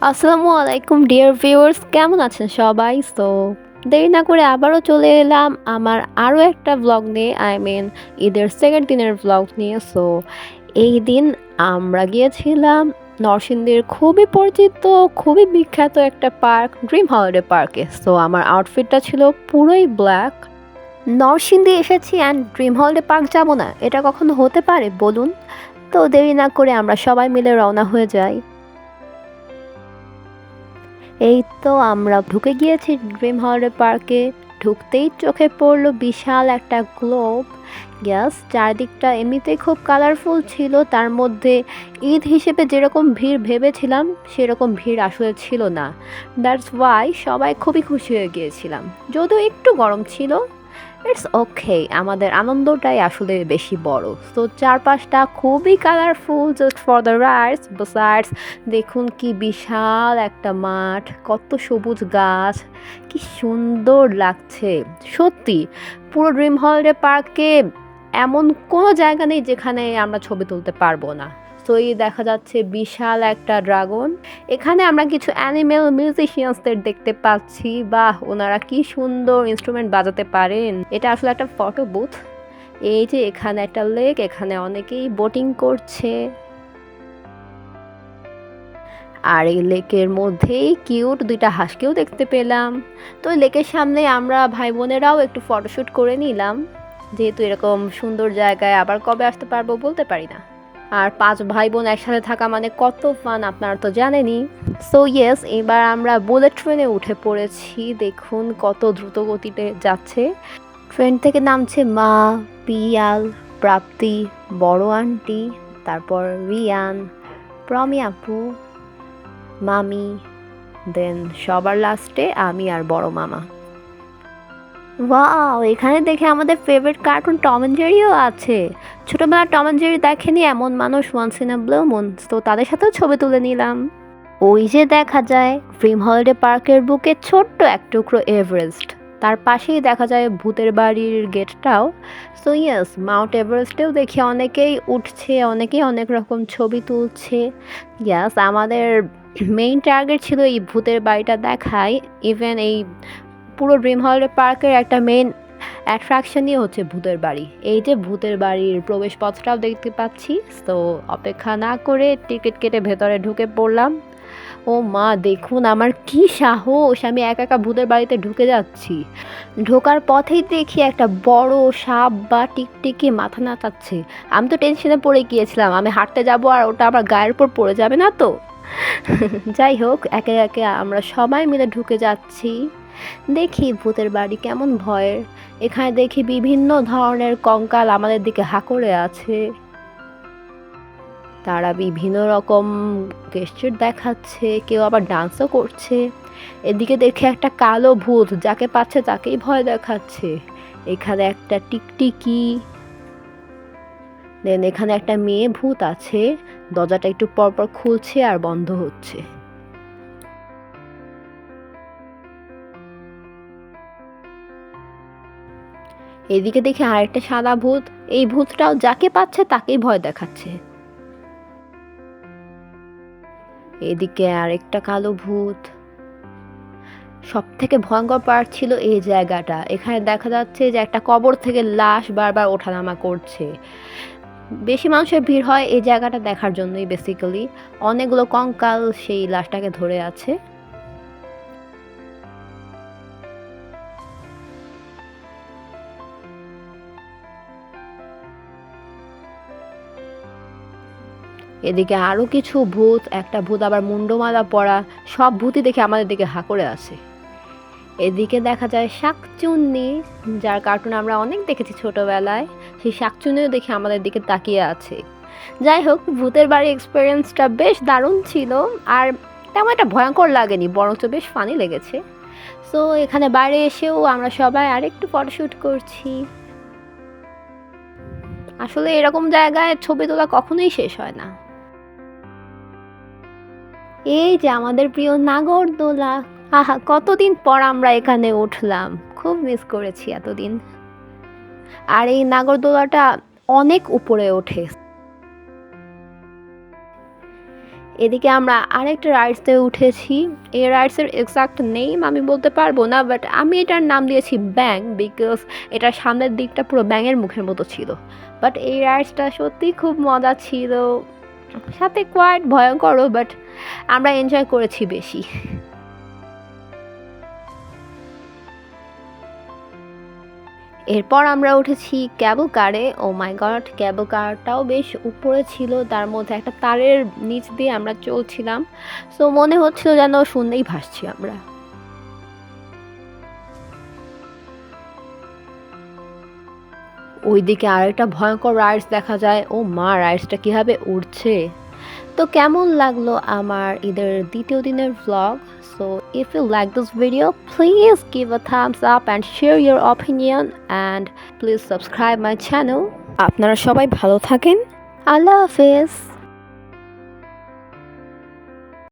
আসসালামু আলাইকুম dear viewers, কেমন আছেন সবাই? দেরি না করে আবারও চলে এলাম আমার আরও একটা ব্লগ নিয়ে, ঈদের সেকেন্ড দিনের ব্লগ নিয়ে। এই দিন আমরা গিয়েছিলাম নরসিংদীর খুবই পরিচিত, খুবই বিখ্যাত একটা পার্ক, ড্রিম হলিডে পার্কে। আমার আউটফিটটা ছিল পুরোই ব্ল্যাক। নরসিংদী এসেছি অ্যান্ড ড্রিম হলিডে পার্ক যাব না, এটা কখনো হতে পারে বলুন? তো দেরি না করে আমরা সবাই মিলে রওনা হয়ে যাই। এই তো আমরা ঢুকে গিয়েছি ড্রিম হলিডে পার্কে। ঢুকতেই চোখে পড়লো বিশাল একটা গ্লোব। গ্যাস চারদিকটা এমনিতেই খুব কালারফুল ছিল, তার মধ্যে ঈদ হিসেবে যেরকম ভিড় ভেবেছিলাম সেরকম ভিড় আসলে ছিল না। দ্যাটস ওয়াই সবাই খুবই খুশি হয়ে গিয়েছিলাম, যদিও একটু গরম ছিল। ইটস ওকে, আমাদের আনন্দটাই আসলে বেশি বড়। চারপাশটা খুবই colourful, just for the rides. Besides দেখুন কি বিশাল একটা মাঠ, কত সবুজ গাছ, কি সুন্দর লাগছে। সত্যি পুরো ড্রিম হলিডে পার্কে এমন কোনো জায়গা নেই যেখানে আমরা ছবি তুলতে পারবো না। এই দেখা যাচ্ছে বিশাল একটা ড্রাগন। এখানে আমরা কিছু অ্যানিমেল মিউজিশিয়ানসদের দেখতে পাচ্ছি, বা ওনারা কি সুন্দর ইনস্ট্রুমেন্ট বাজাতে পারেন। এটা আসলে একটা ফটো বুথ। এই যে এখানে একটা লেক, এখানে অনেকেই বোটিং করছে। আর এই লেকের মধ্যেই কিউট দুইটা হাঁসকেও দেখতে পেলাম। তো লেকের সামনে আমরা ভাই বোনেরাও একটু ফটোশ্যুট করে নিলাম, যেহেতু এরকম সুন্দর জায়গায় আবার কবে আসতে পারবো বলতে পারি না। আর 5 ভাই বোন একসাথে থাকা মানে কত ফান আপনারা তো জানেনই। ইয়েস, এবার আমরা বুলেট ট্রেনে উঠে পড়েছি। দেখুন কত দ্রুত গতিতে যাচ্ছে। ট্রেন থেকে নামছে মা, পিয়াল, প্রাপ্তি, বড় আন্টি, তারপর রিয়ান, প্রমি আপু, মামি, দেন সবার লাস্টে আমি আর বড় মামা। ওয়াও, এখানে দেখে আমাদের ফেভারিট কার্টুন টম অ্যান্ড জেরিও আছে। ছোটবেলার টম অ্যান্ড জেরি দেখেনি এমন মানুষ once in a blue moon, তো তাদের সাথেও ছবি তুলে নিলাম। ওই যে দেখা যায় ড্রিম হলিডে পার্কের বুকে ছোট্ট এক টুকরো এভারেস্ট, তার পাশেই দেখা যায় ভূতের বাড়ির গেটটাও। ইয়েস, মাউন্ট এভারেস্টেও দেখি অনেকেই উঠছে, অনেকেই অনেক রকম ছবি তুলছে। ইয়াস, আমাদের মেইন টার্গেট ছিল এই ভূতের বাড়িটা দেখাই। ইভেন এই পুরো ড্রিম হলিডে পার্কের একটা মেইন অ্যাট্রাকশনই হচ্ছে ভূতের বাড়ি। এই যে ভূতের বাড়ির প্রবেশপথটাও দেখতে পাচ্ছি। অপেক্ষা না করে টিকিট কেটে ভেতরে ঢুকে পড়লাম। ও মা, দেখুন আমার কি সাহস, আমি একা একা ভূতের বাড়িতে ঢুকে যাচ্ছি। ঢোকার পথেই দেখি একটা বড় সাপ বা টিকটিকি মাথা নাচাচ্ছে। আমি তো টেনশনে পড়ে গিয়েছিলাম, আমি হাঁটতে যাব আর ওটা আমার গায়ের উপর পড়ে যাবে না তো। যাই হোক, একে একে আমরা সবাই মিলে ঢুকে যাচ্ছি। দেখি ভূতের বাড়ি কেমন ভয়ের। এখানে দেখি বিভিন্ন ধরনের কঙ্কাল আমাদের দিকে হাঁ করে আছে। তারা বিভিন্ন রকম গেস্টার দেখাচ্ছে, কেউ আবার ডান্সও করছে। এদিকে দেখে একটা কালো ভূত, যাকে পাচ্ছে তাকেই ভয় দেখাচ্ছে। এখানে একটা টিকটিকি, দেন এখানে একটা মেয়ে ভূত আছে, দরজাটা একটু পরপর খুলছে আর বন্ধ হচ্ছে। এদিকে দেখে আরেকটা সাদা ভূত, এই ভূতটাও যাকে পাচ্ছে তাকেই ভয় দেখাচ্ছে। এদিকে আরেকটা কালো ভূত। সব থেকে ভয়ঙ্কর পার্ট ছিল এই জায়গাটা। এখানে দেখা যাচ্ছে যে একটা কবর থেকে লাশ বারবার ওঠানামা করছে। বেশি মানুষের ভিড় হয় এই জায়গাটা দেখার জন্যই বেসিক্যালি। অনেকগুলো কঙ্কাল সেই লাশটাকে ধরে আছে। এদিকে আরও কিছু ভূত, একটা ভূত আবার মুন্ডমালা পরা। সব ভূতই দেখে আমাদের দিকে হাঁ করে আছে। এদিকে দেখা যায় শাকচুন্নি, যার কার্টুন আমরা অনেক দেখেছি ছোটবেলায়। সেই শাকচুন্নিও দেখে আমাদের দিকে তাকিয়ে আছে। যাই হোক, ভূতের বাড়ি এক্সপিরিয়েন্সটা বেশ দারুণ ছিল। আর তেমন একটা ভয়ঙ্কর লাগেনি, বরঞ্চ বেশ ফানি লেগেছে। এখানে বাইরে এসেও আমরা সবাই আরেকটু ফটোশ্যুট করছি। আসলে এরকম জায়গায় ছবি তোলা কখনোই শেষ হয় না। এই যে আমাদের প্রিয় নাগরদোলা, আহা কতদিন পর আমরা এখানে উঠলাম, খুব মিস করেছি এতদিন। আর এই নাগরদোলাটা অনেক উপরে ওঠে। এদিকে আমরা আরেকটা রাইডসে উঠেছি। এই রাইডসের এক্সাক্ট নেম আমি বলতে পারবো না, বাট আমি এটার নাম দিয়েছি ব্যাং, বিকজ এটার সামনের দিকটা পুরো ব্যাঙের মুখের মতো ছিল। বাট এই রাইডসটা সত্যি খুব মজা ছিল, সাথে কোয়াইট ভয়ঙ্করও, বাট আমরা এনজয় করেছি বেশি। এরপর আমরা উঠেছি ক্যাবল কারে। ও মাই গড, ক্যাবল কারটাও বেশ উপরে ছিল, তার মধ্যে একটা তারের নিচ দিয়ে আমরা চলছিলাম, সো মনে হচ্ছিল যেন শূন্যেই ভাসছি আমরা। ওইদিকে আরেকটা ভয়ঙ্কর রাইডস দেখা যায়। ও মা, রাইডসটা কিভাবে উঠছে! তো কেমন লাগলো আমার ঈদের দ্বিতীয় দিনের vlog? So if you like this video, please give a thumbs up and share your opinion, and please subscribe my channel. আপনারা সবাই ভালো থাকেন। আল্লাহ হাফেজ।